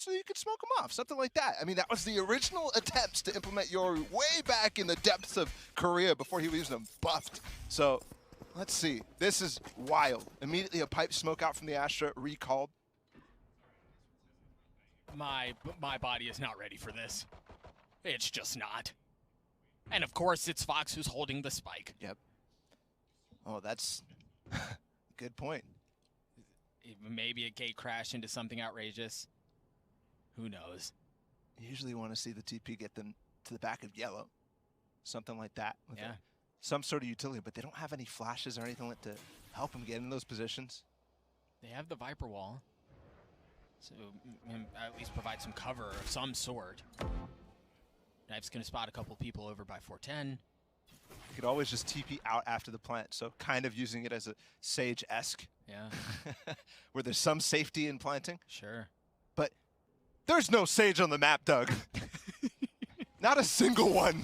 so you could smoke them off, something like that. I mean, that was the original attempts to implement Yoru way back in the depths of Korea before he was even buffed. So let's see. This is wild. Immediately a pipe smoke out from the Astra, recalled. My body is not ready for this. It's just not. And of course, it's Fox who's holding the spike. Yep. Oh, that's good point. Maybe a gate crash into something outrageous. Who knows? You usually want to see the TP get them to the back of yellow. Something like that. Yeah. Some sort of utility, but they don't have any flashes or anything like to help them get in those positions. They have the Viper wall. So at least provide some cover of some sort. Knife's going to spot a couple people over by 410. You could always just TP out after the plant, so kind of using it as a Sage-esque. Yeah. Where there's some safety in planting. Sure. But there's no Sage on the map, Doug. Not a single one.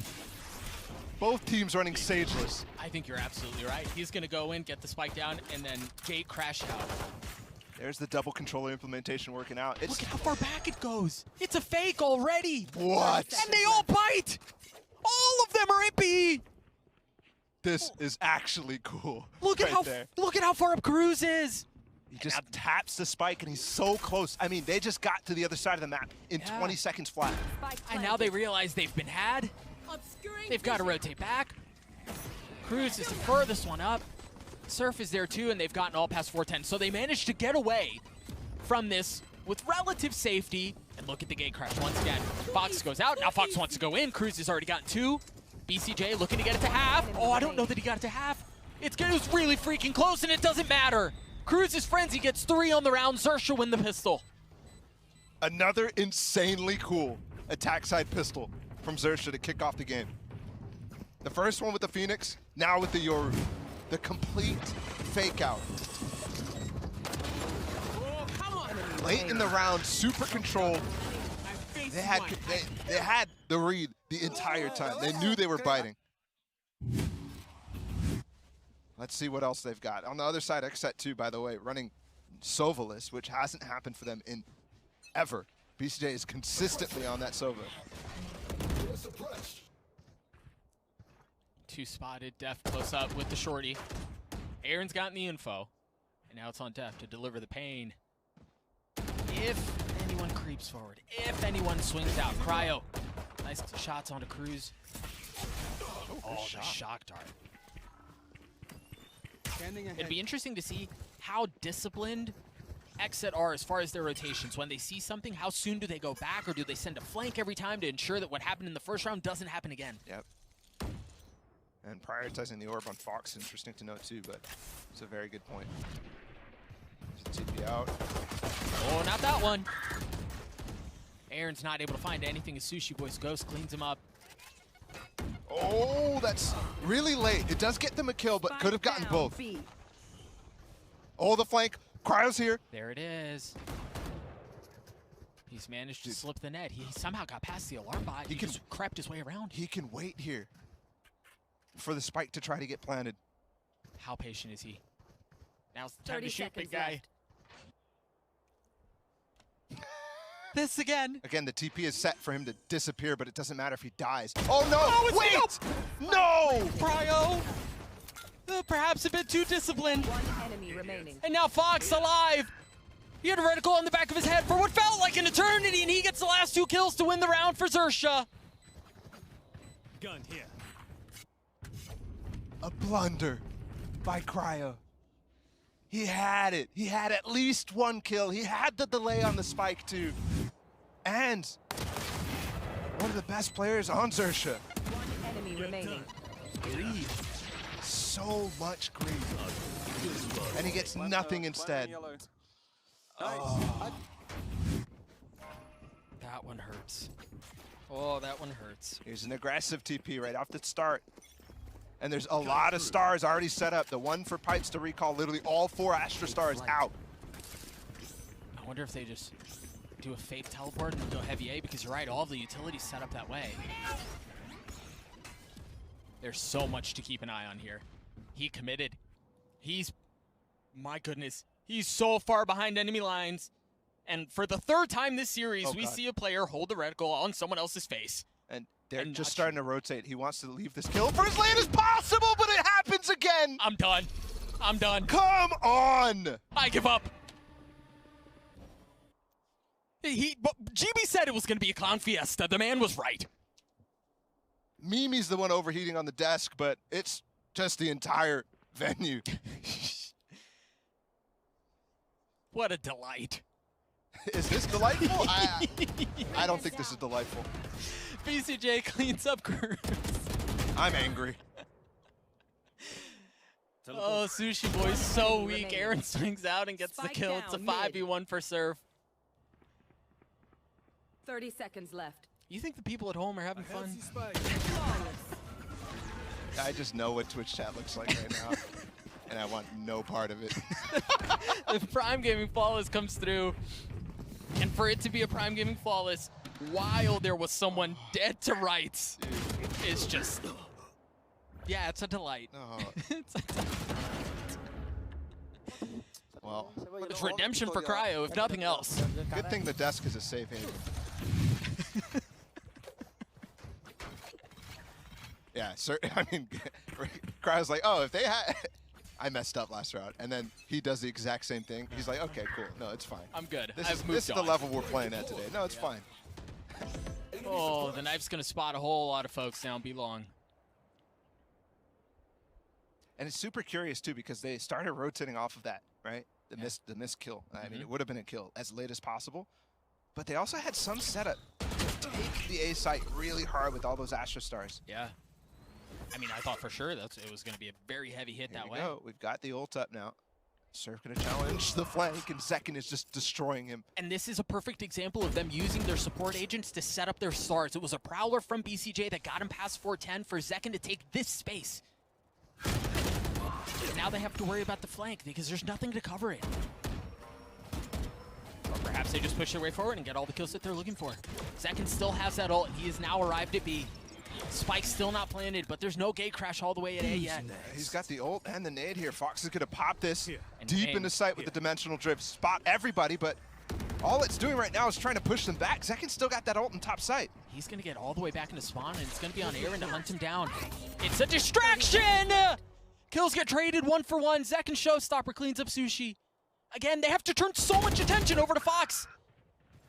Both teams running Sageless. I think you're absolutely right. He's going to go in, get the spike down, and then gate crash out. There's the double controller implementation working out. Look at how far back it goes. It's a fake already. What? And they all bite. All of them are impy. This is actually cool. Look at how far up Cruz is. He just taps the spike and he's so close. I mean, they just got to the other side of the map in 20 seconds flat. And now they realize they've been had. They've got to rotate back. Cruz is the furthest one up. Surf is there too, and they've gotten all past 410. So they managed to get away from this with relative safety. And look at the gate crash once again. Fox goes out. Now Fox wants to go in. Cruz has already gotten 2. BCJ looking to get it to half. Oh, I don't know that he got it to half. It was really freaking close, and it doesn't matter. Cruz's frenzy gets 3 on the round. XERXIA win the pistol. Another insanely cool attack side pistol from XERXIA to kick off the game. The first one with the Phoenix, now with the Yoru. The complete fake out. Late in the round, super controlled. They had the read the entire time. They knew they were biting. Let's see what else they've got. On the other side, XSET 2, by the way, running Sovalus, which hasn't happened for them in ever. BCJ is consistently on that Sova. 2 spotted, Def close up with the shorty. Aaron's gotten the info, and now it's on Def to deliver the pain. If anyone creeps forward, if anyone swings out, Cryo. Nice shots onto Cruz. Oh, the shock dart. It'd be interesting to see how disciplined XSET are as far as their rotations. When they see something, how soon do they go back, or do they send a flank every time to ensure that what happened in the first round doesn't happen again? Yep. And prioritizing the orb on Fox, interesting to note too, but it's a very good point. TP out. Oh, not that one. Aaron's not able to find anything as Sushi Boy's Ghost cleans him up. Oh, that's really late. It does get them a kill, but could have gotten both. Oh, the flank. Cryo's here. There it is. He's managed to slip the net. He somehow got past the alarm bot. He just crept his way around. He can wait here for the spike to try to get planted. How patient is he? Now's the time to shoot, big guy. This again. Again, the TP is set for him to disappear, but it doesn't matter if he dies. Oh no! Wait! No! Cryo! Perhaps a bit too disciplined. 1 enemy remaining. And now Fox alive! He had a reticle on the back of his head for what felt like an eternity, and he gets the last 2 kills to win the round for XERXIA. Gun here. A blunder by Cryo. He had it. He had at least 1 kill. He had the delay on the spike too. And one of the best players on XERXIA. 1 enemy remaining. Greed. So much greed. And he gets nothing instead. Oh. That one hurts. Oh, that one hurts. Here's an aggressive TP right off the start. And there's a lot of stars already set up. The one for Pipes to recall, literally all 4 Astra stars out. I wonder if they just do a fake teleport and go heavy A, because you're right, all of the utilities set up that way. There's so much to keep an eye on here. He committed. My goodness, he's so far behind enemy lines. And for the third time this series, Oh, we God. see a player hold the reticle on someone else's face. And they're And just not starting to rotate. He wants to leave this kill for as late as possible, but it happens again. I'm done. I'm done. Come on. I give up. GB said it was going to be a clown fiesta. The man was right. Mimi's the one overheating on the desk, but it's just the entire venue. What a delight. Is this delightful? I don't think this is delightful. BCJ cleans up Cruz. I'm angry. Oh, Sushi Boy's so Enemy weak. remaining. Aaron swings out and gets the Spike kill. It's a down mid. 5v1 for Surf. 30 seconds left. You think the people at home are having fun? Healthy spike. I just know what Twitch chat looks like right now, and I want no part of it. If Prime Gaming Flawless comes through, and for it to be a Prime Gaming Flawless while there was someone dead to rights, it's just... Yeah, it's a delight. Oh, It's a delight. well, It's redemption for Cryo, if nothing else. good thing the desk is a safe haven. Yeah, sir. I mean, Cryo's like, oh, if they had... I messed up last round, and then he does the exact same thing. He's like, okay, cool. No, it's fine. I'm good. This I've is moved the on. level we're playing at today. No, it's fine. Oh, the knife's going to spot a whole lot of folks now. Be long. And it's super curious too because they started rotating off of that, right? The missed kill. I mean, it would have been a kill as late as possible, but they also had some setup to take the A site really hard with all those Astra stars. Yeah. I mean, I thought for sure it was going to be a very heavy hit Here that we way. go. We've got the ult up now. Surf gonna challenge the flank, and Zekin is just destroying him. And this is a perfect example of them using their support agents to set up their stars. It was a Prowler from BCJ that got him past 410 for Zekin to take this space. And now they have to worry about the flank because there's nothing to cover it. Or perhaps they just push their way forward and get all the kills that they're looking for. Zekin still has that ult. He has now arrived at B. Spike's still not planted, but there's no gate crash all the way at A yet. He's got the ult and the nade here. Fox is gonna pop this And deep aim. into sight with the dimensional drift. Spot everybody, but all it's doing right now is trying to push them back. Zekin's still got that ult in top sight. He's going to get all the way back into spawn, and it's going to be on Aaron to hunt him down. It's a distraction! Kills get traded 1 for 1. Zekin showstopper cleans up Sushi. Again, they have to turn so much attention over to Fox.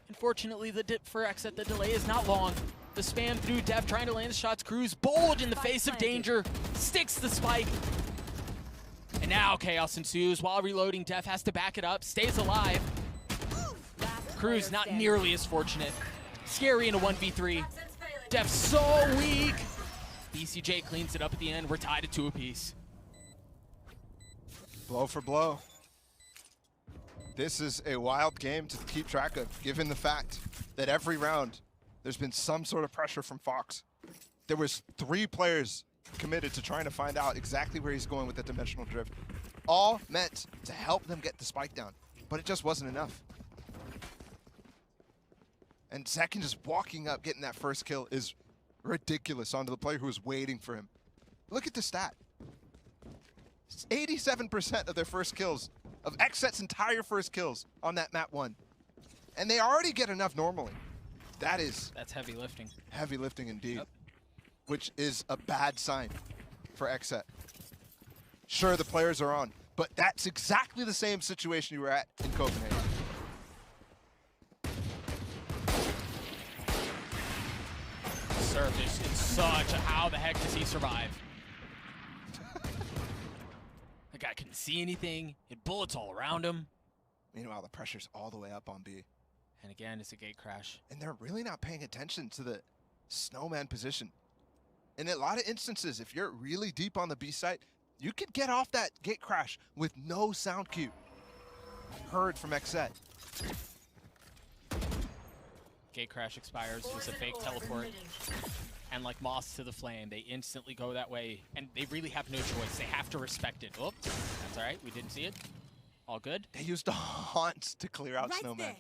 Unfortunately, for XSET, the delay is not long. The spam through Dev trying to land the shots. Cruz bold in the face of danger. Sticks the spike. And now chaos ensues. While reloading, Dev has to back it up. Stays alive. Cruz not nearly as fortunate. Scary in a 1v3. Dev so weak. BCJ cleans it up at the end. We're tied at 2 apiece. Blow for blow. This is a wild game to keep track of, given the fact that every round there's been some sort of pressure from Fox. There was 3 players committed to trying to find out exactly where he's going with the dimensional drift. All meant to help them get the spike down, but it just wasn't enough. And Zekin just walking up, getting that first kill is ridiculous onto the player who was waiting for him. Look at the stat. 87% of their first kills, of XSET's entire first kills on that map 1. And they already get enough normally. That's heavy lifting. Heavy lifting indeed, which is a bad sign for XSET. Sure, the players are on, but that's exactly the same situation you were at in Copenhagen. Surf is in such a how the heck does he survive? The guy couldn't see anything. He had bullets all around him. Meanwhile, the pressure's all the way up on B. And again, it's a gate crash. And they're really not paying attention to the snowman position. In a lot of instances, if you're really deep on the B site, you could get off that gate crash with no sound cue heard from XSET. Gate crash expires, just a fake teleport. And like moths to the flame, they instantly go that way. And they really have no choice. They have to respect it. Oh, that's all right. We didn't see it. All good. They used haunts to clear out snowmen.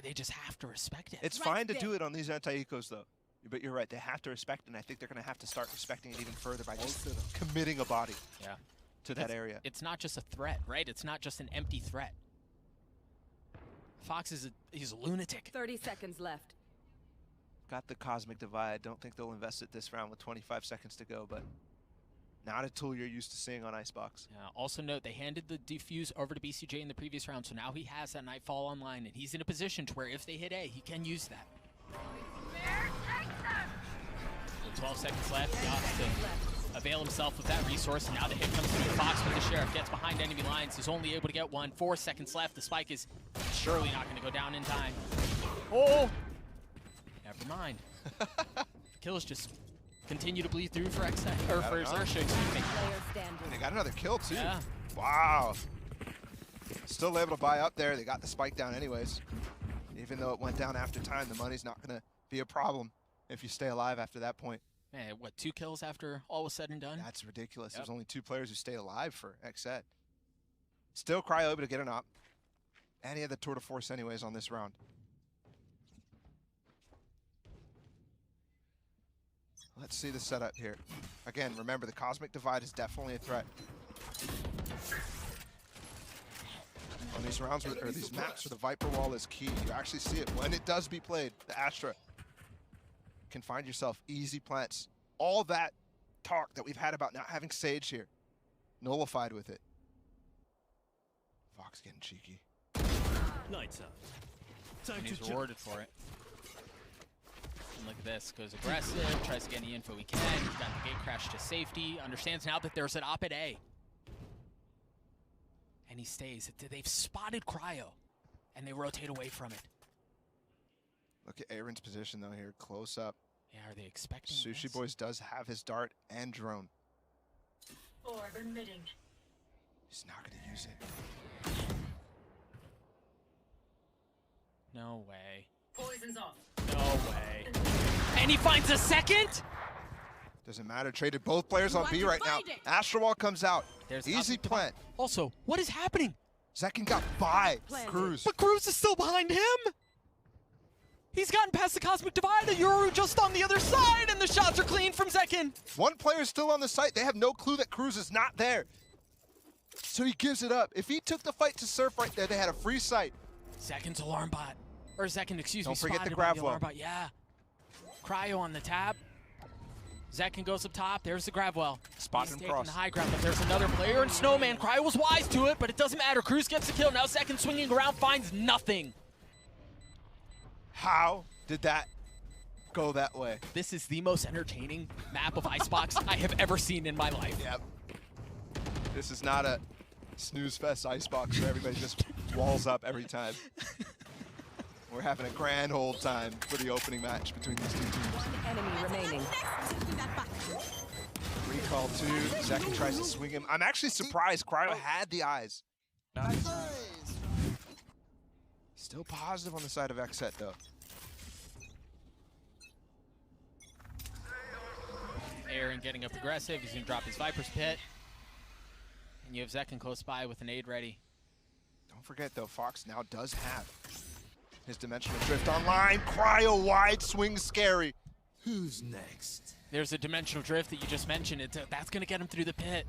They just have to respect it. It's fine to do it on these anti-ecos, though. But you're right, they have to respect it, and I think they're going to have to start respecting it even further by just committing a body to that area. It's not just a threat, right? It's not just an empty threat. Fox he's a lunatic. 30 seconds left. Got the Cosmic Divide. Don't think they'll invest it this round with 25 seconds to go, but not a tool you're used to seeing on IceBox. Also note, they handed the defuse over to BCJ in the previous round, so now he has that Nightfall online, and he's in a position to where if they hit A, he can use that. With 12 seconds left, he has to avail himself of that resource, and now the hit comes through. Fox with the Sheriff gets behind enemy lines. He's only able to get one. 4 seconds left. The spike is surely not going to go down in time. Oh! Never mind. The kills just continue to bleed through for XSET, or for XERXIA, excuse me. Player standing. They got another kill, too. Yeah. Wow. Still able to buy up there. They got the spike down anyways. Even though it went down after time, the money's not going to be a problem if you stay alive after that point. Man, what, 2 kills after all was said and done? That's ridiculous. Yep. There's only 2 players who stayed alive for XSET. Still Cryo able to get an op. And he had the tour de force anyways on this round. Let's see the setup here. Again, remember, the Cosmic Divide is definitely a threat. On these rounds, or these maps where the Viper Wall is key, you actually see it when it does be played. The Astra can find yourself easy plants. All that talk that we've had about not having Sage here, nullified with it. Fox getting cheeky. Lights out. Time And to he's jump. rewarded for it. And look at this, goes aggressive, tries to get any info he can. He's got the gate crash to safety, understands now that there's an op at A. And he stays. They've spotted Cryo, and they rotate away from it. Look at Aaron's position though here, close up. Yeah, are they expecting Sushi this? Boys does have his dart and drone. Orb emitting. He's not gonna use it. No way. Poison's off. No way. And he finds a second? Doesn't matter, traded both players on Want B to right now. find it. Astro Wall comes out. There's Easy Cosmic plant. Also, what is happening? Zekin got by Planted. Cruz. But Cruz is still behind him! He's gotten past the Cosmic Divide, and Yoru just on the other side, and the shots are clean from Zekin. One player is still on the site. They have no clue that Cruz is not there. So he gives it up. If he took the fight to Surf right there, they had a free sight. Zekin's alarm bot. Or Zekin, excuse me, Don't forget the spotted grab by the alarm well. bot. Yeah. Cryo on the tap. Zekin goes up top. There's the grab well. Spotted He's him taking cross. the high ground, but there's another player, and Snowman. Cryo was wise to it, but it doesn't matter. Cruz gets the kill. Now Zekin swinging around, finds nothing. How did that go that way? This is the most entertaining map of IceBox I have ever seen in my life. Yep. This is not a snooze fest IceBox where everybody just walls up every time. We're having a grand old time for the opening match between these two teams. One enemy remaining. Recall 2, Zekin tries to swing him. I'm actually surprised Cryo had the eyes. Still positive on the side of XSET though. Aaron getting up aggressive. He's going to drop his Viper's Pit. And you have Zekin close by with an aid ready. Don't forget though, Fox now does have his Dimensional Drift online. Cryo wide swing scary. Who's next? There's a Dimensional Drift that you just mentioned. That's going to get him through the pit.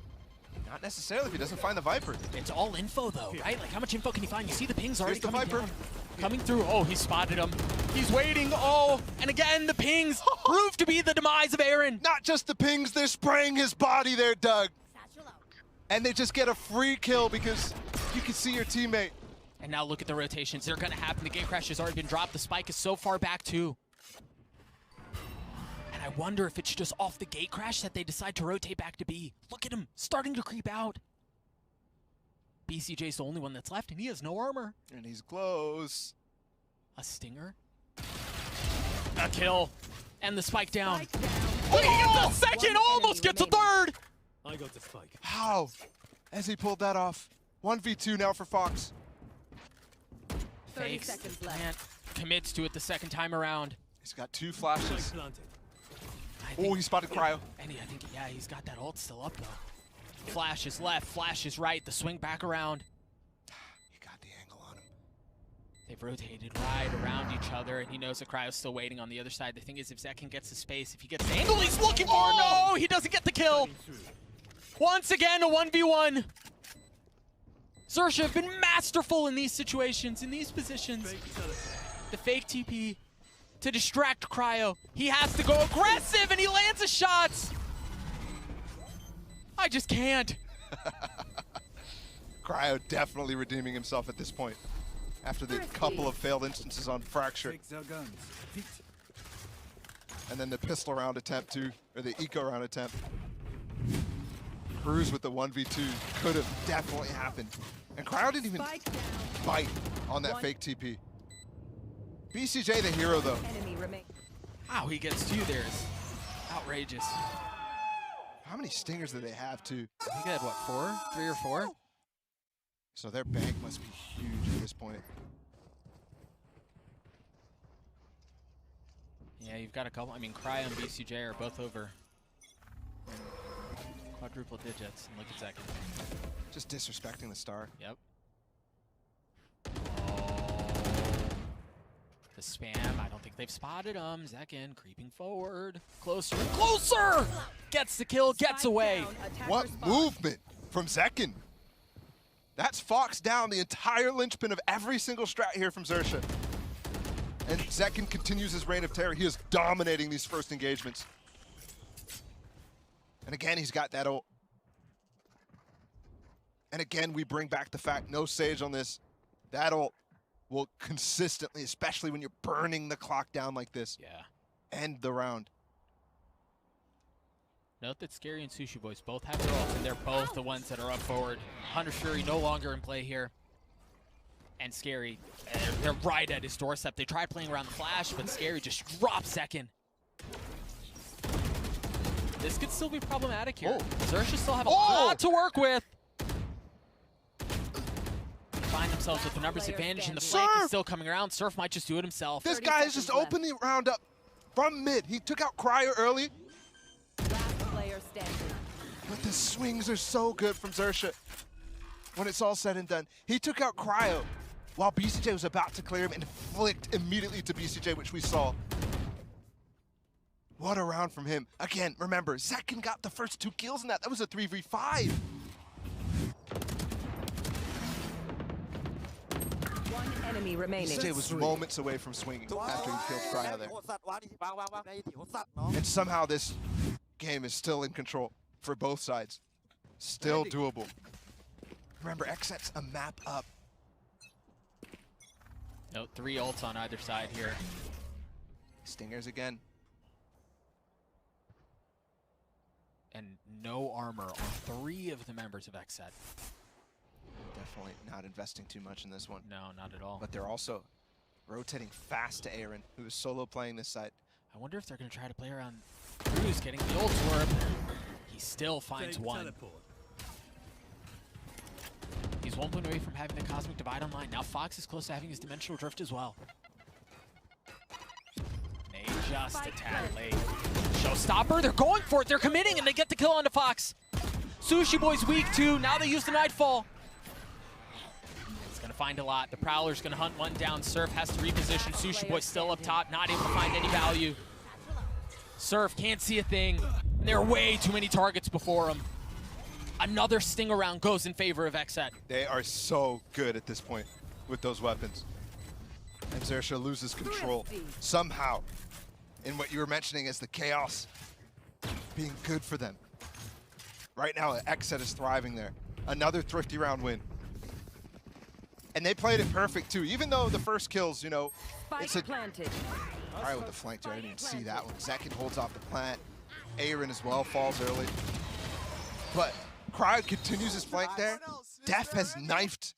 Not necessarily if he doesn't find the Viper. It's all info, though, right? Like, how much info can he find? You see the pings already Here's the coming Viper. down. Coming through. Oh, he spotted him. He's waiting. Oh, and again, the pings prove to be the demise of Aaron. Not just the pings, they're spraying his body there, Doug. And they just get a free kill because you can see your teammate. And now look at the rotations. They're going to happen. The gate crash has already been dropped. The spike is so far back, too. And I wonder if it's just off the gate crash that they decide to rotate back to B. Look at him starting to creep out. BCJ's the only one that's left, and he has no armor. And he's close. A stinger. A kill. And the spike down. Spike down. Oh, he gets a second, One almost enemy gets a third. I got the spike. How? As he pulled that off. 1v2 now for Fox. 30 Fakes the seconds left. plant, commits to it the second time around. He's got 2 Spike flashes. planted. I Oh, think- he spotted Cryo. And I think, yeah, he's got that ult still up, though. Flash is left, flash is right, the swing back around. He got the angle on him. They've rotated right around each other, and he knows that Cryo's still waiting on the other side. The thing is, if Zekin gets the space, if he gets the angle he's looking for, no, he doesn't get the kill. Cutting through. Once again, a 1v1. XERXIA have been masterful in these situations, in these positions. Fake teleport. The fake TP to distract Cryo. He has to go aggressive and he lands a shot. I just can't. Cryo definitely redeeming himself at this point after the couple of failed instances on Fracture. Take their guns. Feet. And then the pistol round attempt too, or the eco round attempt. Cruz with the 1v2 could have definitely happened. And Cryo didn't even bite on that fake TP. BCJ the hero though. Enemy remain. How he gets two there is outrageous. How many stingers do they have too? I think they had what, 4? 3 or 4? So their bank must be huge at this point. Yeah, you've got a couple. I mean, Cryo and BCJ are both over quadruple digits. And look at Zekin. Just disrespecting the star. Yep. Oh. The spam. I don't think they've spotted him. Zekin creeping forward. Closer and closer! Gets the kill, gets away. What movement from Zekin? That's Fox down, the entire linchpin of every single strat here from XERXIA. And Zekin continues his reign of terror. He is dominating these first engagements. And again, he's got that ult. And again, we bring back the fact, no Sage on this. That ult will consistently, especially when you're burning the clock down like this, end the round. Note that Scary and Sushi Boys both have their ult, and they're both the ones that are up forward. Hunter Fury no longer in play here. And Scary, they're right at his doorstep. They tried playing around the flash, but Scary just drops Zekin. This could still be problematic here. XERXIA still have a lot to work with. Find themselves with the numbers advantage, and the flank is still coming around. Surf might just do it himself. This guy has just opened the round up from mid. He took out Cryo early. Last player standing. But the swings are so good from XERXIA when it's all said and done. He took out Cryo while BCJ was about to clear him and flicked immediately to BCJ, which we saw. What a round from him. Again, remember, Zekin got the first 2 kills in that. That was a 3v5. One enemy remaining. BCJ was moments away from swinging after he killed Cryo there. And somehow this game is still in control for both sides. Still doable. Remember, XSET's a map up. Note 3 ults on either side here. Stingers again. And no armor on 3 of the members of XSET. Definitely not investing too much in this one. No, not at all. But they're also rotating fast to Aaron, who is solo playing this side. I wonder if they're going to try to play around Cruz getting the ult swerve. He still finds Fake one. teleport. He's 1 point away from having the Cosmic Divide online. Now Fox is close to having his Dimensional Drift as well. They just a tad late. Showstopper, they're going for it. They're committing, and they get the kill onto Fox. Sushi Boy's weak too. Now they use the Nightfall. It's going to find a lot. The Prowler's going to hunt one down. Surf has to reposition. Sushi Boy still up top, not able to find any value. Surf can't see a thing. And there are way too many targets before him. Another sting around goes in favor of XSET. They are so good at this point with those weapons. And XERXIA loses control somehow in what you were mentioning as the chaos being good for them. Right now, XSET is thriving there. Another thrifty round win. And they played it perfect too, even though the first kills, you know, it's a... planted. All right, with the flank there, I didn't even see that one. Zekin holds off the plant. Aaron as well falls early. But Cryo continues his flank there. Def has knifed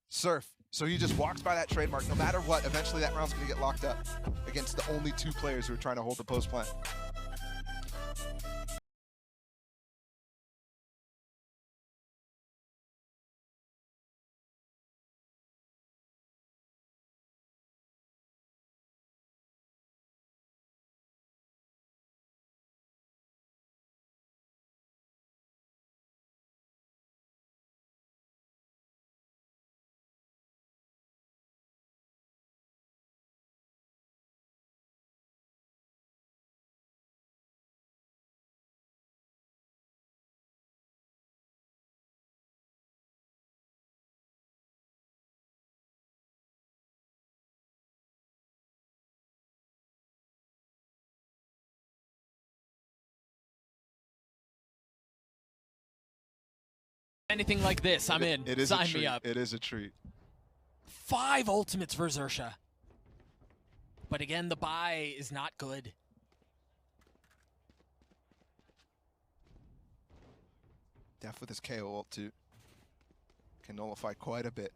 Surf. So he just walks by that trademark. No matter what, eventually that round's going to get locked up against the only 2 players who are trying to hold the post plant. Anything like this, I'm in. It is Sign a treat. me up. It is a treat. 5 ultimates for XERXIA. But again, the buy is not good. Def with his KO ult too. Can nullify quite a bit.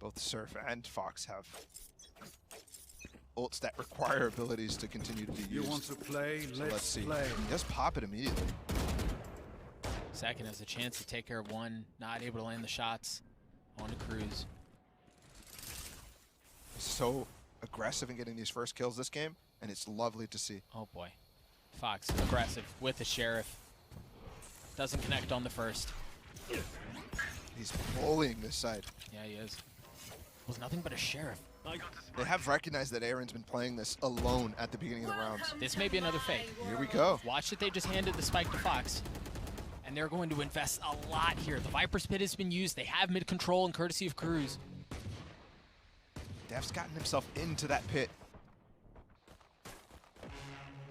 Both Surf and Fox have ults that require abilities to continue to be used. You want to play? So let's see. Play. Just pop it immediately. Second has a chance to take care of one. Not able to land the shots on a Cruz. So aggressive in getting these first kills this game, and it's lovely to see. Oh boy. Fox aggressive with the Sheriff. Doesn't connect on the first. He's bullying this side. Yeah, he is. Was nothing but a Sheriff. They have recognized that Aaron's been playing this alone at the beginning of the rounds. This may be another fake. Here we go. Watch that they just handed the spike to Fox. And they're going to invest a lot here. The Viper's Pit has been used. They have mid control and courtesy of Cruz. Def's gotten himself into that pit.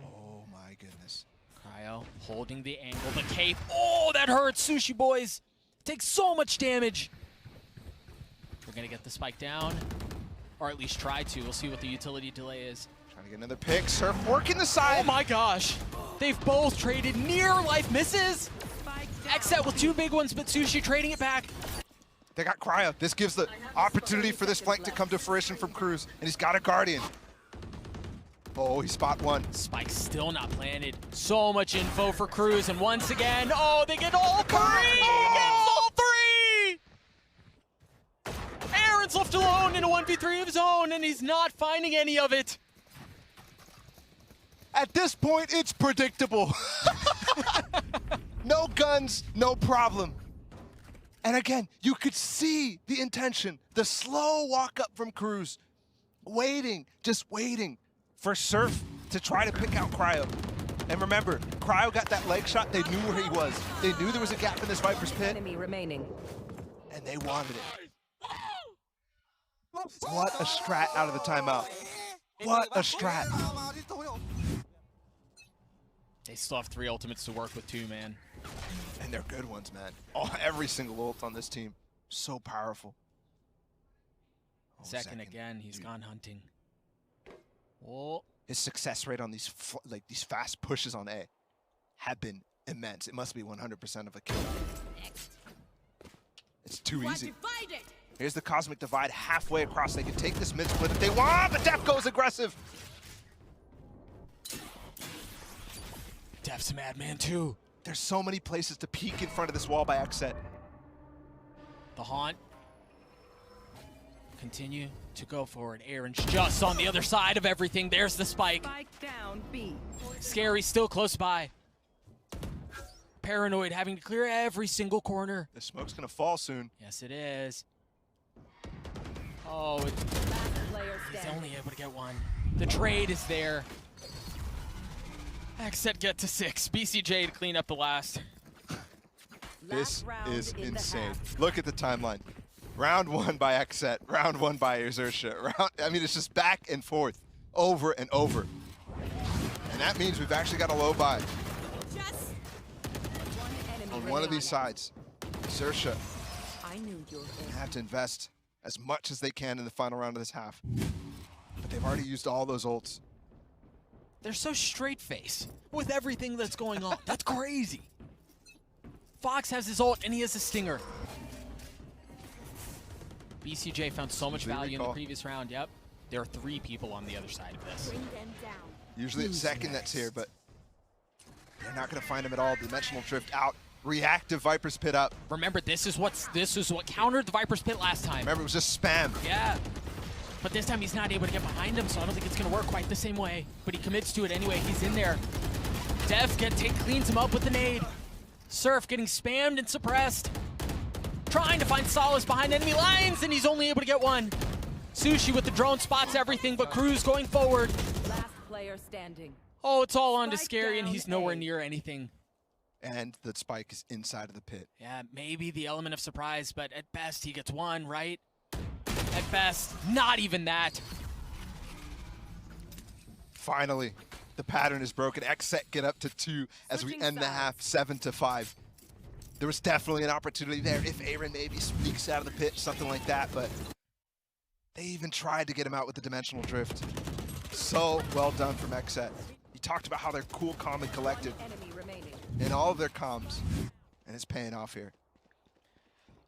Oh my goodness. Cryo holding the angle, the cape. Oh, that hurts, Sushi Boys. Takes so much damage. We're gonna get the spike down, or at least try to. We'll see what the utility delay is. Trying to get another pick. Surf working the side. Oh my gosh. They've both traded near life misses. XSET with 2 big ones, but Sushi trading it back. They got Cryo. This gives the opportunity for this flank to come to fruition from Cruz, and he's got a Guardian. Oh, he spot one. Spike still not planted. So much info for Cruz, and once again, oh, they get all 3! He gets all 3! Aaron's left alone in a 1v3 of his own, and he's not finding any of it. At this point, it's predictable. No guns, no problem. And again, you could see the intention, the slow walk up from Cruz, waiting, just waiting for Surf to try to pick out Cryo. And remember, Cryo got that leg shot, they knew where he was. They knew there was a gap in this Viper's Pit, Enemy remaining. and they wanted it. What a strat out of the timeout. What a strat. They still have 3 ultimates to work with too, man. And they're good ones, man. Oh, every single ult on this team, so powerful. Oh, Second again, he's Dude. gone hunting. Oh, His success rate on these these fast pushes on A have been immense. It must be 100% of a kill. It's too easy. Here's the Cosmic Divide halfway across. They can take this mid split if they want, but Def goes aggressive. Def's a madman too. There's so many places to peek in front of this wall by XSET. The haunt. Continue to go forward. Aaron's just on the other side of everything. There's the spike. Spike down B. Scary still close by. Paranoid having to clear every single corner. The smoke's gonna fall soon. Yes, it is. Oh, Last player he's standing. only able to get one. The trade is there. XSET get to 6. BCJ to clean up the last. This Last round is in the insane. half. Look at the timeline. Round 1 by XSET, round 1 by XERXIA. I mean, it's just back and forth, over and over. And that means we've actually got a low buy One enemy on one of remaining. these sides. XERXIA I knew you were have to invest as much as they can in the final round of this half. But they've already used all those ults. They're so straight-faced with everything that's going on. That's crazy. Fox has his ult and he has a stinger. BCJ found so much Complete value in the recall. previous round. Yep. There are 3 people on the other side of this. Usually it's second that's here, but they're not going to find him at all. Dimensional Drift out. Reactive Viper's Pit up. Remember, this is what countered the Viper's Pit last time. Remember, it was just spam. Yeah. But this time he's not able to get behind him, so I don't think it's going to work quite the same way. But he commits to it anyway. He's in there. Def cleans him up with the nade. Surf getting spammed and suppressed. Trying to find solace behind enemy lines, and he's only able to get one. Sushi with the drone spots everything, but Cruz going forward. last player standing. Oh, it's all on to Spike Scary, and down he's nowhere A. near anything. And the spike is inside of the pit. Yeah, maybe the element of surprise, but at best he gets one, right? At best, not even that. Finally, the pattern is broken. XSET get up to 2 as we Switching end the sides. half 7-5. There was definitely an opportunity there if Aaron maybe sneaks out of the pit, something like that, but they even tried to get him out with the dimensional drift. So well done from XSET. You talked about how they're cool, calm, and collected Enemy remaining. in all of their comms, and it's paying off here.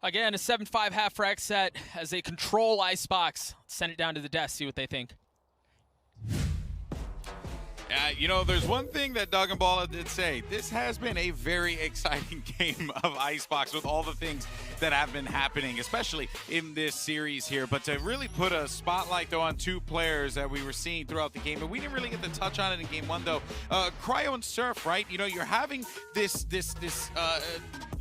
Again, a 7-5 half for XSET as they control IceBox. Send it down to the desk, see what they think. You know, there's one thing that Doug and Balla did say. This has been a very exciting game of IceBox with all the things that have been happening, especially in this series here. But to really put a spotlight, though, on two players that we were seeing throughout the game, but we didn't really get to touch on it in game one, though. Cryo and Surf, right? You know, you're having this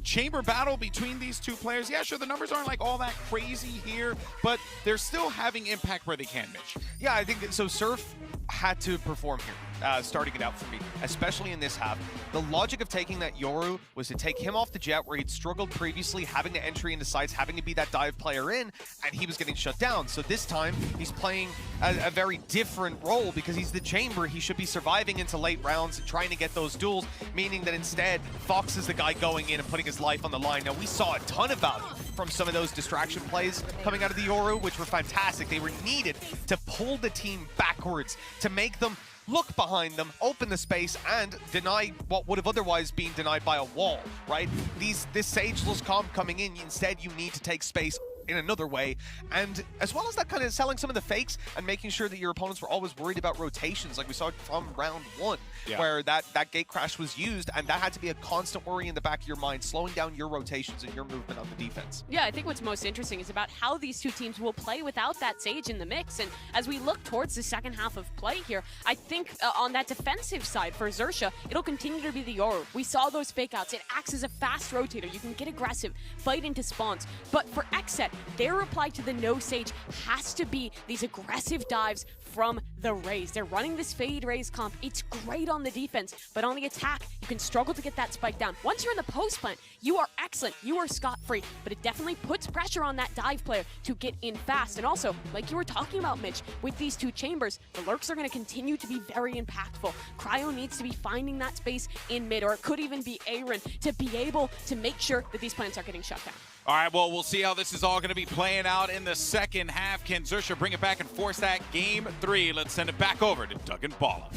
chamber battle between these two players. Yeah, sure, the numbers aren't like all that crazy here, but they're still having impact where they can, Mitch. Yeah, I think that, so Surf had to perform here, starting it out for me, especially in this half. The logic of taking that Yoru was to take him off the jet where he'd struggled previously, having to entry into sites, having to be that dive player in, and he was getting shut down. So this time, he's playing a very different role because he's the chamber. He should be surviving into late rounds and trying to get those duels, meaning that instead, Fox is the guy going in and putting his life on the line. Now, we saw a ton of value from some of those distraction plays coming out of the Yoru, which were fantastic. They were needed to pull the team backwards, to make them look behind them, open the space, and deny what would have otherwise been denied by a wall, right? This Sageless comp coming in, instead you need to take space in another way, and as well as that, kind of selling some of the fakes and making sure that your opponents were always worried about rotations, like we saw from round one, where that gate crash was used, and that had to be a constant worry in the back of your mind, slowing down your rotations and your movement on the defense. Yeah, I think what's most interesting is about how these two teams will play without that Sage in the mix, and as we look towards the second half of play here, I think on that defensive side for XERXIA, it'll continue to be the Yoru. We saw those fake outs. It acts as a fast rotator. You can get aggressive, fight into spawns, but for XSET, their reply to the no Sage has to be these aggressive dives from the Raze. They're running this fade Raze comp. It's great on the defense, but on the attack, you can struggle to get that spike down. Once you're in the post plant, you are excellent. You are scot-free, but it definitely puts pressure on that dive player to get in fast. And also, like you were talking about, Mitch, with these two chambers, the lurks are going to continue to be very impactful. Cryo needs to be finding that space in mid, or it could even be Aaron, to be able to make sure that these plants are getting shut down. All right, well, we'll see how this is all going to be playing out in the second half. Can XERXIA bring it back and force that game 3? Let's send it back over to Doug and Balla.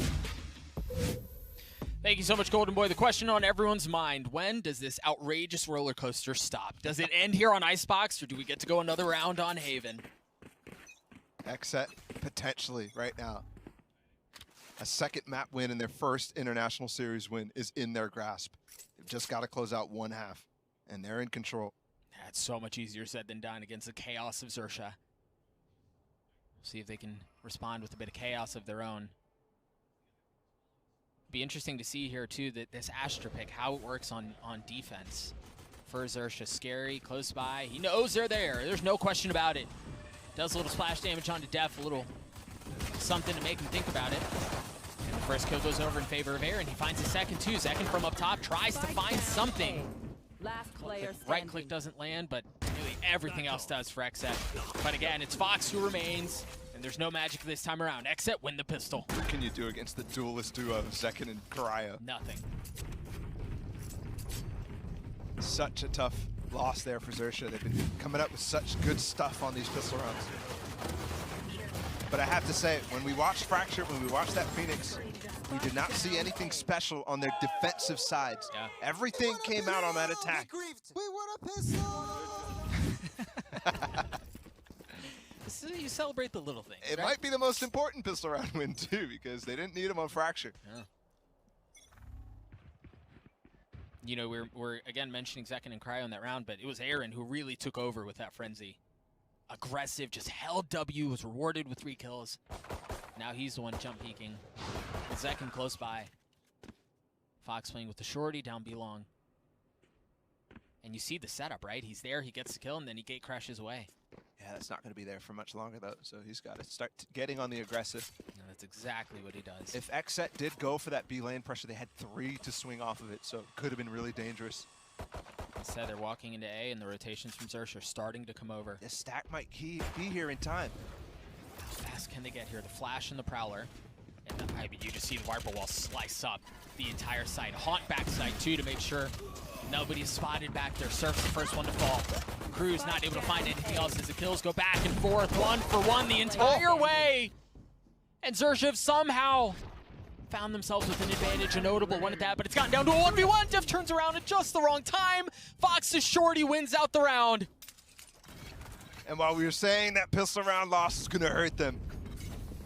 Thank you so much, Golden Boy. The question on everyone's mind, when does this outrageous roller coaster stop? Does it end here on IceBox, or do we get to go another round on Haven? XSET potentially right now. A second map win and their first international series win is in their grasp. They've just got to close out one half, and they're in control. It's so much easier said than done against the chaos of XERXIA. See if they can respond with a bit of chaos of their own. Be interesting to see here too that this Astra pick, how it works on defense for XERXIA. Scary, close by. He knows they're there. There's no question about it. Does a little splash damage onto Def, a little something to make him think about it. And the first kill goes over in favor of Aaron. He finds a second too. Second from up top, tries to find something. Last player standing. Right click doesn't land, but nearly everything else does for XSET. But again, it's Fox who remains, and there's no magic this time around. XSET win the pistol. What can you do against the duelist duo, Second and Cryo? Nothing. Such a tough loss there for XERXIA. They've been coming up with such good stuff on these pistol rounds. But I have to say, when we watched Fracture, when we watched that Phoenix, we did not see anything special on their defensive sides. Yeah. Everything came out on that attack. We want a pistol! You celebrate the little things. It right? might be the most important pistol round win too, because they didn't need him on Fracture. Yeah. You know, we're again mentioning Zekin and Cryo in that round, but it was Aaron who really took over with that frenzy. Aggressive, just held W, was rewarded with 3 kills. Now he's the one jump peeking. With Zekin close by. Fox playing with the shorty down B long. And you see the setup, right? He's there, he gets the kill, and then he gate crashes away. Yeah, that's not going to be there for much longer though, so he's got to start getting on the aggressive. And that's exactly what he does. If XSET did go for that B lane pressure, they had 3 to swing off of it, so it could have been really dangerous. Instead, they're walking into A, and the rotations from XERXIA are starting to come over. The stack might be here in time. How fast can they get here? The flash and the prowler. And I mean, you just see the Viper wall slice up the entire site. Haunt backside too to make sure nobody's spotted back there. Surf's the first one to fall. Cruz not able to find anything else as the kills go back and forth, 1-for-1 the entire way. And XERXIA somehow found themselves with an advantage, a notable one at that, but it's gotten down to a 1v1. Def turns around at just the wrong time. Fox's shorty wins out the round. And while we were saying that pistol round loss is gonna hurt them,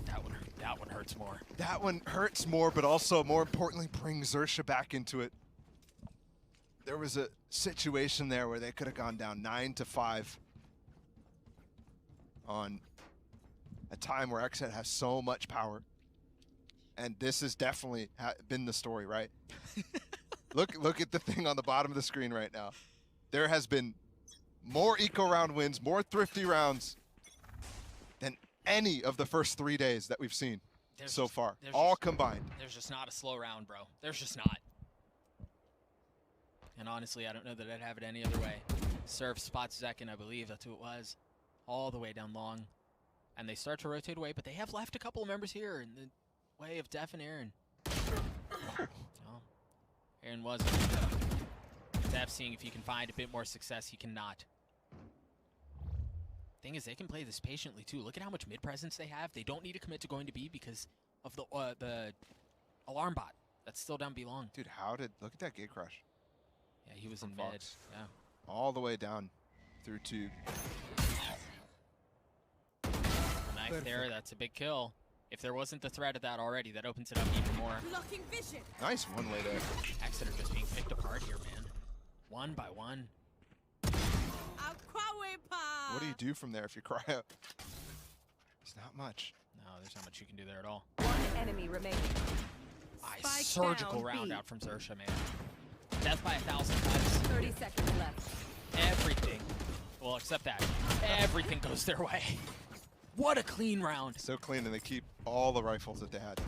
That one hurts more. that one hurts more, but also more importantly brings XERXIA back into it. There was a situation there where they could have gone down 9-5 on a time where XSET has so much power. And this has definitely been the story, right? Look at the thing on the bottom of the screen right now. There has been more eco round wins, more thrifty rounds than any of the first 3 days that we've seen so far, all combined. There's just not a slow round, bro. There's just not. And honestly, I don't know that I'd have it any other way. Surf spots second, I believe that's who it was, all the way down long. And they start to rotate away, but they have left a couple of members here in the way of Def and Aaron. Well, Aaron was Def seeing if he can find a bit more success. He cannot. Thing is, they can play this patiently too. Look at how much mid presence they have. They don't need to commit to going to B because of the alarm bot that's still down B long. Dude, look at that gate crush. Yeah, he was in Fox. mid. Yeah. All the way down through tube. Knife there, that's a big kill. If there wasn't the threat of that already, that opens it up even more. Blocking vision. Nice one way there. XSET are just being picked apart here, man. One by one. What do you do from there if you cry out? It's not much. No, there's not much you can do there at all. One enemy remaining. Nice surgical down, round B. out from XERXIA, man. Death by 1,000 cuts. 30 seconds left. Everything. Well, except that. Everything goes their way. What a clean round. So clean, and they keep all the rifles that they had.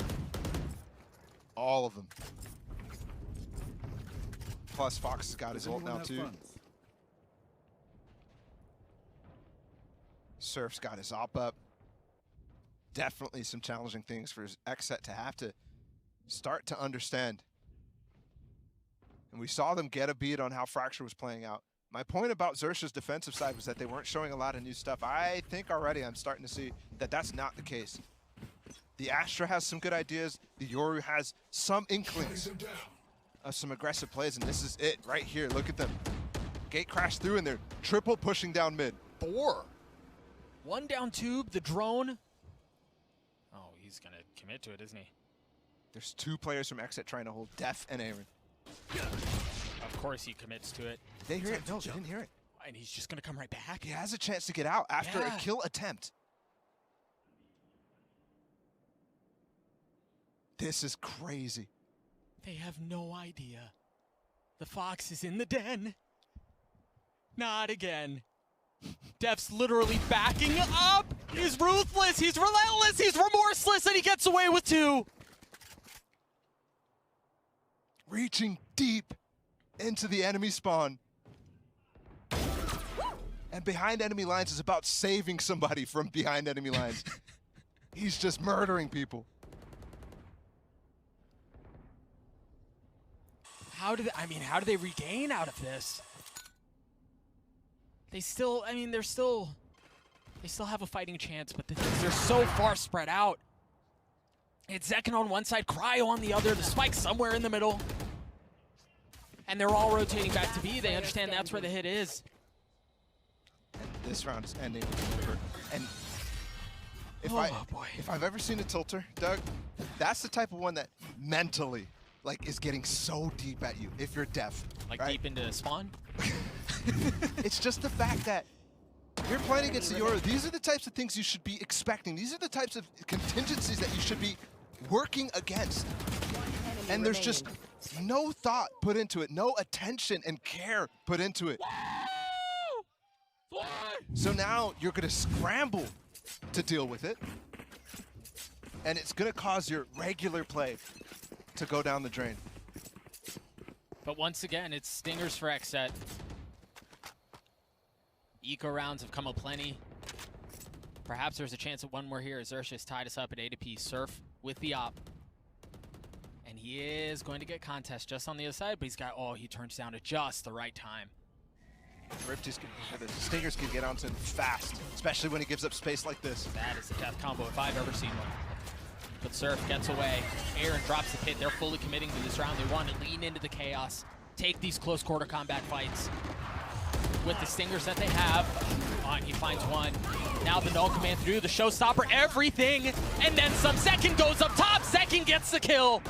All of them. Plus, Fox has got his ult now, too. Surf's got his op up. Definitely some challenging things for XSET to have to start to understand. And we saw them get a beat on how Fracture was playing out. My point about XERXIA's defensive side was that they weren't showing a lot of new stuff. I think already I'm starting to see that that's not the case. The Astra has some good ideas. The Yoru has some inklings of some aggressive plays, and this is it right here. Look at them. Gate crashed through, and they're triple pushing down mid. 4. One down tube, the drone. Oh, he's going to commit to it, isn't he? There's 2 players from XSET trying to hold Def and Aaron. Of course he commits to it. They hear it. No, they didn't hear it. And he's just going to come right back. He has a chance to get out after a Yeah. kill attempt. This is crazy. They have no idea. The fox is in the den. Not again. Def's literally backing up. He's ruthless. He's relentless. He's remorseless, and he gets away with 2. Reaching deep into the enemy spawn. And behind enemy lines is about saving somebody from behind enemy lines. He's just murdering people. How do they regain out of this? They still, they still have a fighting chance, but they're so far spread out. It's Zekin on one side, Cryo on the other, the Spike somewhere in the middle. And they're all rotating back to B. They understand that's where the hit is. And this round is ending over. And if boy. if I've ever seen a tilter, Doug, that's the type of one that mentally is getting so deep at you if you're Def. Like right? deep into spawn? It's just the fact that you're playing against the Yoru. These are the types of things you should be expecting. These are the types of contingencies that you should be working against. And there's just no thought put into it, no attention and care put into it. So now you're going to scramble to deal with it. And it's going to cause your regular play to go down the drain. But once again, it's stingers for XSET. Eco rounds have come aplenty. Perhaps there's a chance at one more here as XERXIA's tied us up at A to P. Surf with the op. And he is going to get contest just on the other side, but he's got, oh, he turns down at just the right time. The Stingers can get onto him fast, especially when he gives up space like this. That is a death combo if I've ever seen one. But Surf gets away. Aaron drops the pit. They're fully committing to this round. They want to lean into the chaos, take these close quarter combat fights with the Stingers that they have. And he finds one. Now the null command through, the showstopper, everything, and then some. Second goes up top. Second gets the kill.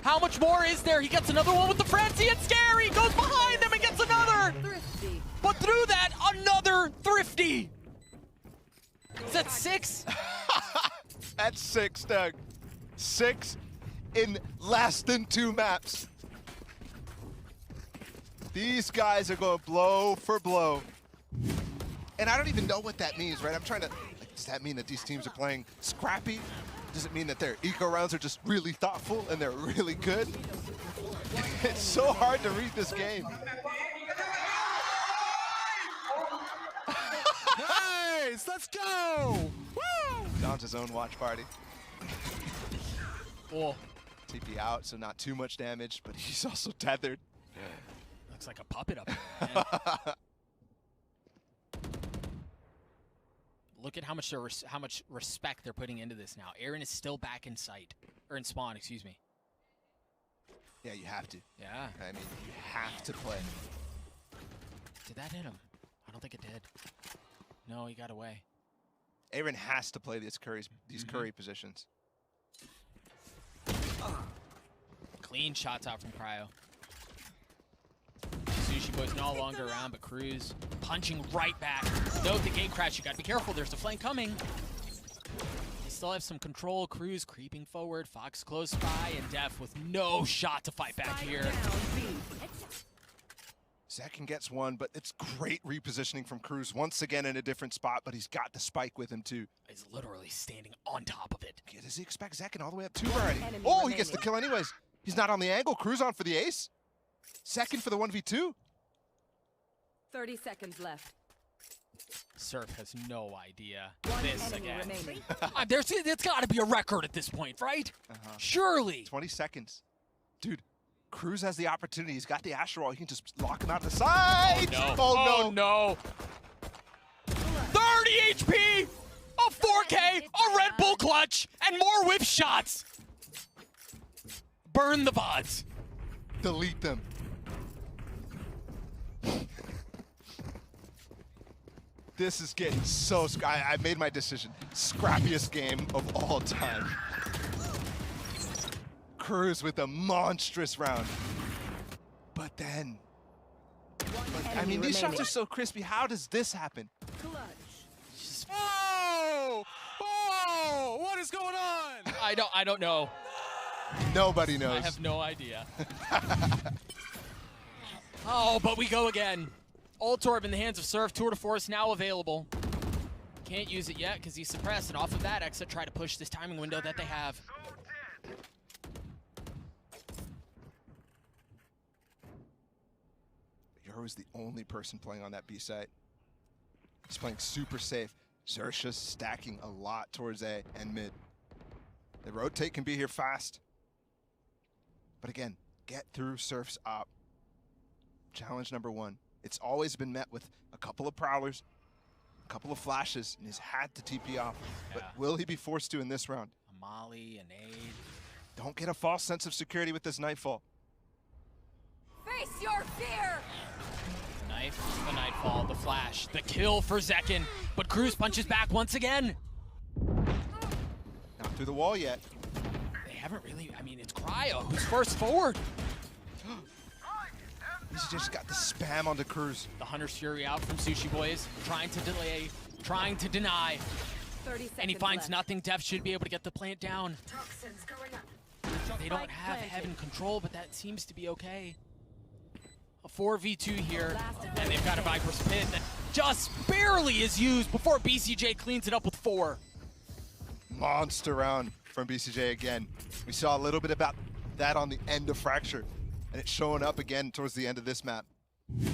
How much more is there? He gets another one with the frenzy, and Scary goes behind him and gets another. Thrifty. But through that, another Thrifty. Is that 6? That's 6, Doug. 6 in less than 2 maps. These guys are going blow for blow. And I don't even know what that means, right? I'm trying to, like, does that mean that these teams are playing scrappy? Does it mean that their eco rounds are just really thoughtful and they're really good? It's so hard to read this game. Nice, let's go! Woo! Don's his own watch party. Oh, TP out, so not too much damage, but he's also tethered. looks like a puppet up there, man. Look at how much respect they're putting into this now. Aaron is still back in sight, or in spawn, excuse me. Yeah, you have to. Yeah. I mean, you have to play. Did that hit him? I don't think it did. No, he got away. Aaron has to play these Curry positions. Clean shots out from Cryo. Sushi Boy's no longer around, but Cruz punching right back. Note the gate crash. You gotta be careful. There's the flank coming. They still have some control. Cruz creeping forward. Fox close by, and Def with no shot to fight back here. Second gets one, but it's great repositioning from Cruz. Once again in a different spot, but he's got the spike with him too. He's literally standing on top of it. Does he expect Zekin all the way up 2 already? Enemy Oh, he gets the remaining. kill anyways. He's not on the angle. Cruz on for the ace. Second for the 1v2. 30 seconds left. Surf has no idea. One This enemy again. remaining. There's got to be a record at this point, right? Surely. 20 seconds. Dude, Cruz has the opportunity. He's got the Astral. He can just lock him out the side. No. Oh, no. no. 30 HP, a 4K, a Red Bull clutch, and more whip shots. Burn the VODs. Delete them. This is getting so I made my decision. Scrappiest game of all time. Cruz with a monstrous round. But then, I mean, these shots are so crispy. How does this happen? Oh! Oh! What is going on? I don't know. Nobody knows. I have no idea. Oh, but we go again. Ult Orb in the hands of Surf. Tour de Force now available. Can't use it yet because he's suppressed. And off of that, XSET try to push this timing window that they have. Yoru's the only person playing on that B site. He's playing super safe. XERXIA's stacking a lot towards A and mid. The rotate can be here fast. But again, get through Surf's op. Challenge number 1. It's always been met with a couple of prowlers, a couple of flashes, and he's had to TP off. But will he be forced to in this round? A molly, an aid. Don't get a false sense of security with this Nightfall. Face your fear! Knife, the Nightfall, the flash, the kill for Zekin. But Cruz punches back once again. Not through the wall yet. They haven't really, I mean, it's Cryo who's first forward. He's just got the spam onto Cruz. The Hunter's Fury out from Sushi Boys, trying to delay, trying to deny. 30 seconds And he finds left. nothing. Def should be able to get the plant down. They don't have Heaven control, but that seems to be okay. A 4v2 here, and they've got a Viper's Pit that just barely is used before BCJ cleans it up with 4. Monster round from BCJ again. We saw a little bit about that on the end of Fracture, and it's showing up again towards the end of this map.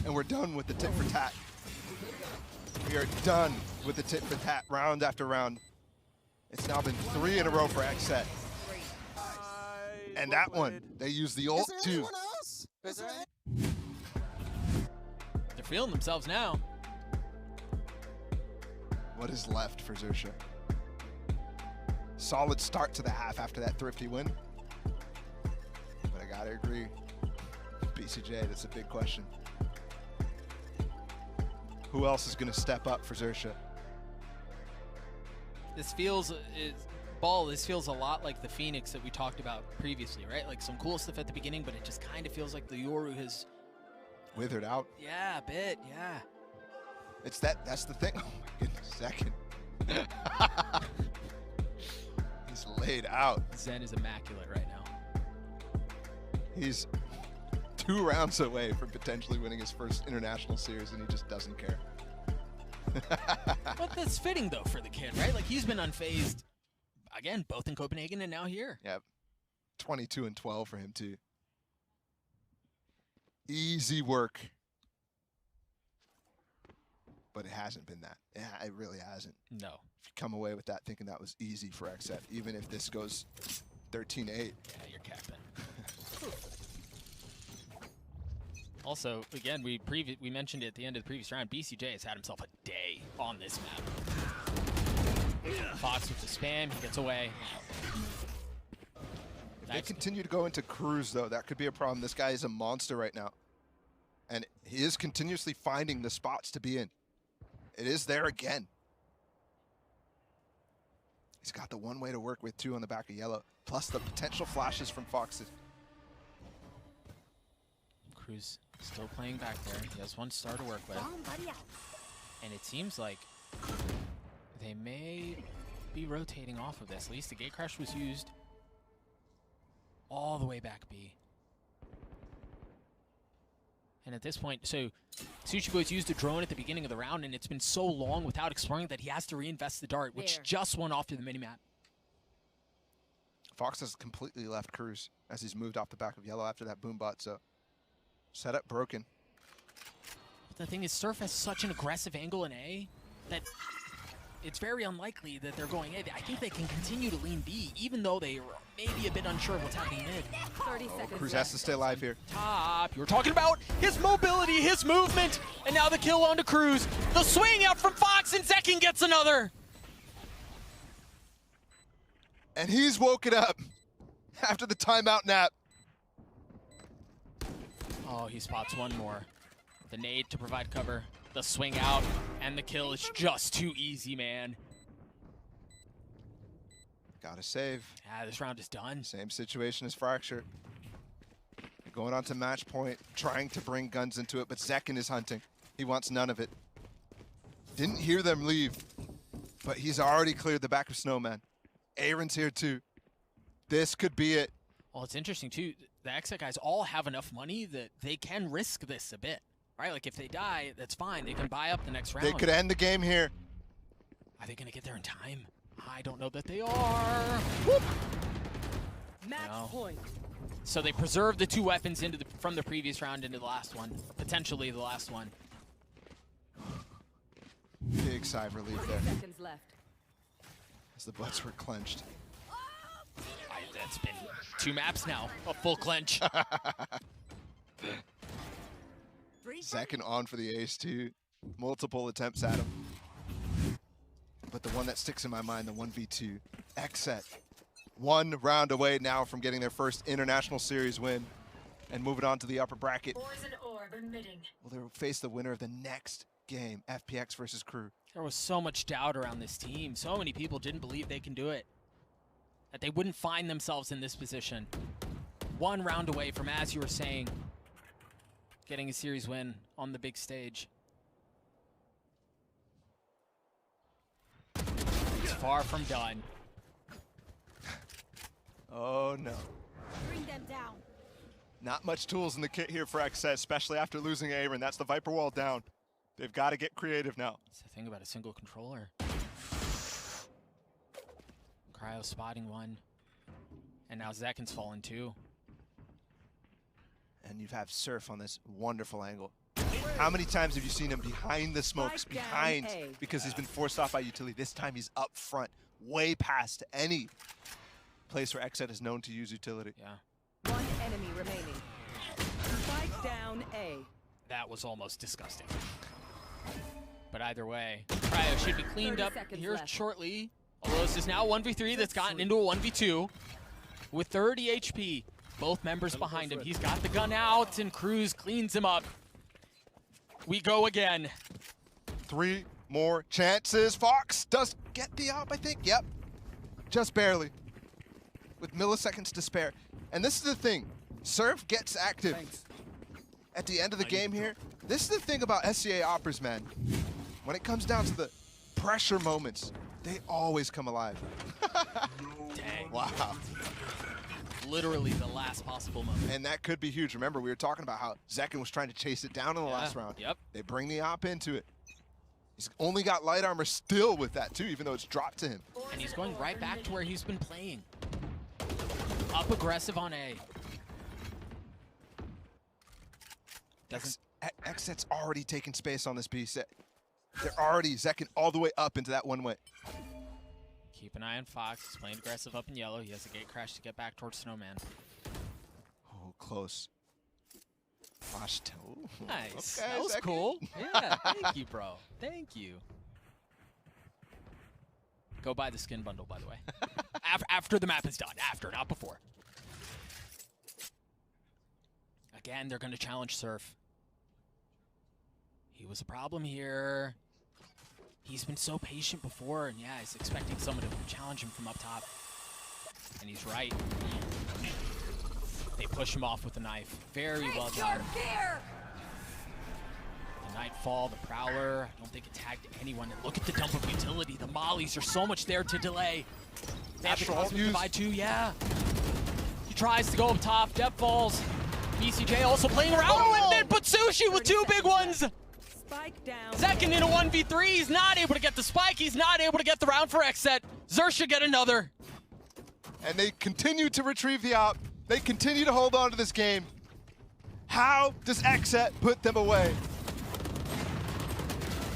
And we're done with the tit for tat. We are done with the tit for tat round after round. It's now been 3 in a row for XSET. And that one, they use the ult Is there too. anyone else? Is there any- They're feeling themselves now. What is left for XERXIA? Solid start to the half after that thrifty win. But I gotta agree, BCJ, that's a big question. Who else is gonna step up for XERXIA? This feels this feels a lot like the Phoenix that we talked about previously, right? Like some cool stuff at the beginning, but it just kind of feels like the Yoru has, Withered out. yeah, a bit, yeah. It's that's the thing. Oh my goodness, second. He's laid out. Zen is immaculate right now. He's 2 rounds away from potentially winning his first international series, and he just doesn't care. But that's fitting though for the kid, right? Like he's been unfazed, again, both in Copenhagen and now here. Yep. 22 and 12 for him too. Easy work. But it hasn't been that. Yeah, it really hasn't. No. If you come away with that thinking that was easy for XSET, even if this goes 13-8. Yeah, you're capping. Also, again, we mentioned it at the end of the previous round, BCJ has had himself a day on this map. Fox with the spam, he gets away. If they continue to go into cruise, though, that could be a problem. This guy is a monster right now. And he is continuously finding the spots to be in. It is there again. He's got the one way to work with, too, on the back of yellow. Plus the potential flashes from Fox's. Cruz still playing back there. He has one star to work with. And it seems like they may be rotating off of this. At least the gate crash was used all the way back B. And at this point, so Sushi Boy's used a drone at the beginning of the round, and it's been so long without exploring that he has to reinvest the dart, which just went off to the minimap. Fox has completely left Cruz as he's moved off the back of yellow after that boom bot, so setup broken. But the thing is, Surf has such an aggressive angle in A that it's very unlikely that they're going A. I think they can continue to lean B, even though they are maybe a bit unsure of what's happening mid. 30 seconds Cruz left. has to stay alive here. Top, you were talking about his mobility, his movement, and now the kill onto Cruz. The swing out from Fox, and Zekin gets another. And he's woken up after the timeout nap. Oh, he spots one more. The nade to provide cover, the swing out, and the kill is just too easy, man. Gotta save. Ah, this round is done. Same situation as Fracture. Going on to match point, trying to bring guns into it, but Zekin is hunting. He wants none of it. Didn't hear them leave, but he's already cleared the back of Snowman. Aaron's here too. This could be it. Well, it's interesting too. The XSET guys all have enough money that they can risk this a bit, right? Like if they die, that's fine. They can buy up the next round. They could end the game here. Are they gonna get there in time? I don't know that they are. Whoop. Match No. point. So they preserved the 2 weapons from the previous round into the last one, or potentially the last one. Big sigh of relief there Seconds left. as the butts were clenched. That's been 2 maps now, a full clench. Zekin on for the ace too. Multiple attempts at him. But the one that sticks in my mind, the 1v2. XSET. 1 round away now from getting their first international series win and moving on to the upper bracket. Will they face the winner of the next game, FPX versus Crew? There was so much doubt around this team. So many people didn't believe they can do it. That they wouldn't find themselves in this position. 1 round away from, as you were saying, getting a series win on the big stage. It's far from done. Oh no. Bring them down. Not much tools in the kit here for XSET, especially after losing Aaron. That's the Viper wall down. They've got to get creative now. That's the thing about a single controller. Cryo spotting one. And now Zekin's fallen too. And you have Surf on this wonderful angle. How many times have you seen him behind the smokes, Spike down behind, A. because he's been forced off by utility? This time he's up front, way past any place where XSET is known to use utility. Yeah. One enemy remaining. Spike down A. That was almost disgusting. But either way, Cryo should be cleaned 30 up seconds here left. shortly. Although this is now 1v3 that's gotten into a 1v2 with 30 HP. Both members behind him. He's got the gun out, and Cruz cleans him up. We go again. 3 more chances. Fox does get the op, I think. Yep. Just barely. With milliseconds to spare. And this is the thing. Surf gets active at the end of the game here. This is the thing about SCA oppers, man. When it comes down to the pressure moments, they always come alive. Dang. Wow. Literally the last possible moment. And that could be huge. Remember, we were talking about how Zekin was trying to chase it down in the last round. Yep. They bring the op into it. He's only got light armor still with that, too, even though it's dropped to him. And he's going right back to where he's been playing. Up aggressive on A. Doesn't. XSET's already taken space on this B set. They're already Zekin all the way up into that one way. Keep an eye on Fox. He's playing aggressive up in yellow. He has a gate crash to get back towards Snowman. Oh, close. Flash toe. Nice. Okay, That was Zekin. cool. Yeah, thank you, bro. Thank you. Go buy the skin bundle, by the way. After the map is done. After, not before. Again, they're going to challenge Surf. He was a problem here. He's been so patient before, and yeah, he's expecting someone to challenge him from up top. And he's right. They push him off with a knife. Very well done. The Nightfall, the Prowler, I don't think it tagged anyone. And look at the dump of utility. The mollies are so much there to delay. They have the Astral Cosmic use. Divide too, yeah. He tries to go up top, Depth falls. BCJ also playing around with it, but Sushi with 2 big ones. Spike down. Second in a 1v3, he's not able to get the spike, he's not able to get the round for XSET. XERXIA get another. And they continue to retrieve the op. They continue to hold on to this game. How does XSET put them away?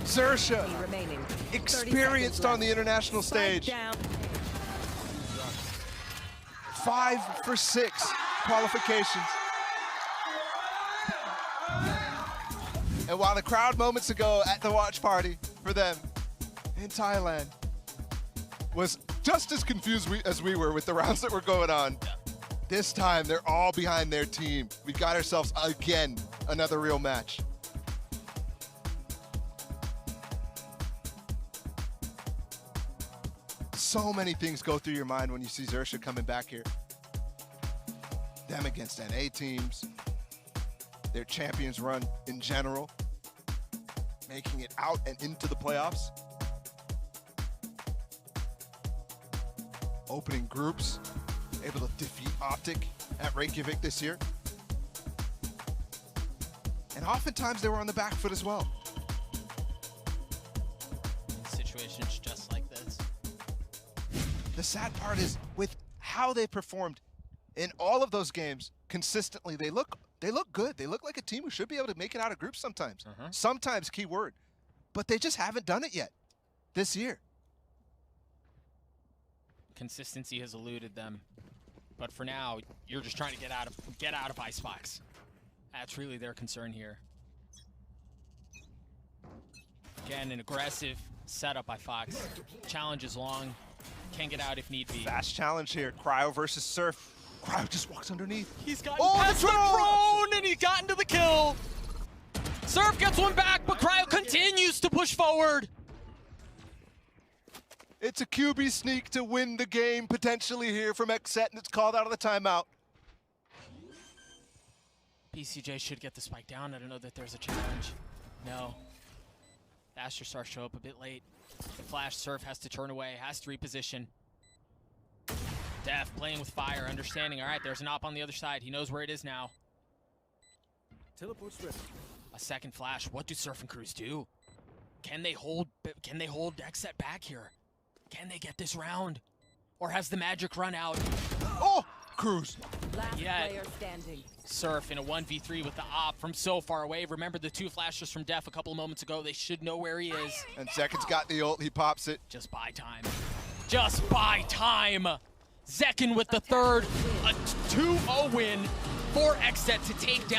XERXIA, Remaining. 30 experienced seconds on the international Spike stage. down. 5 for 6 qualifications. And while the crowd moments ago at the watch party for them in Thailand was just as confused as we were with the rounds that were going on, this time they're all behind their team. We've got ourselves, again, another real match. So many things go through your mind when you see XERXIA coming back here. Them against NA teams, their champions run in general, making it out and into the playoffs, opening groups, able to defeat Optic at Reykjavik this year. And oftentimes they were on the back foot as well. In situations just like this. The sad part is with how they performed in all of those games consistently, they look good. They look like a team who should be able to make it out of groups sometimes. Sometimes, key word. But they just haven't done it yet this year. Consistency has eluded them. But for now, you're just trying to get out of IceBox. That's really their concern here. Again, an aggressive setup by Fox. Challenge is long. Can get out if need be. Fast challenge here. Cryo versus Surf. Cryo just walks underneath. He's gotten past the drone, and he's gotten to the kill. Surf gets one back, but Cryo continues to push forward. It's a QB sneak to win the game potentially here from XSET, and it's called out of the timeout. BCJ should get the spike down. I don't know that there's a challenge. No. The Astro Stars show up a bit late. The Flash Surf has to turn away, has to reposition. Def playing with fire, understanding, all right, there's an op on the other side. He knows where it is now. Teleport's ready. A second flash. What do Surf and Cruz do? Can they hold XSET back here? Can they get this round? Or has the magic run out? Oh, Cruz. Last Yeah. player standing. Surf in a 1v3 with the op from so far away. Remember the 2 flashes from Def a couple of moments ago. They should know where he is. And Zekin's got the ult. He pops it. Just buy time. Just buy time. Zekin with the third, a 2-0 win for XSET to take down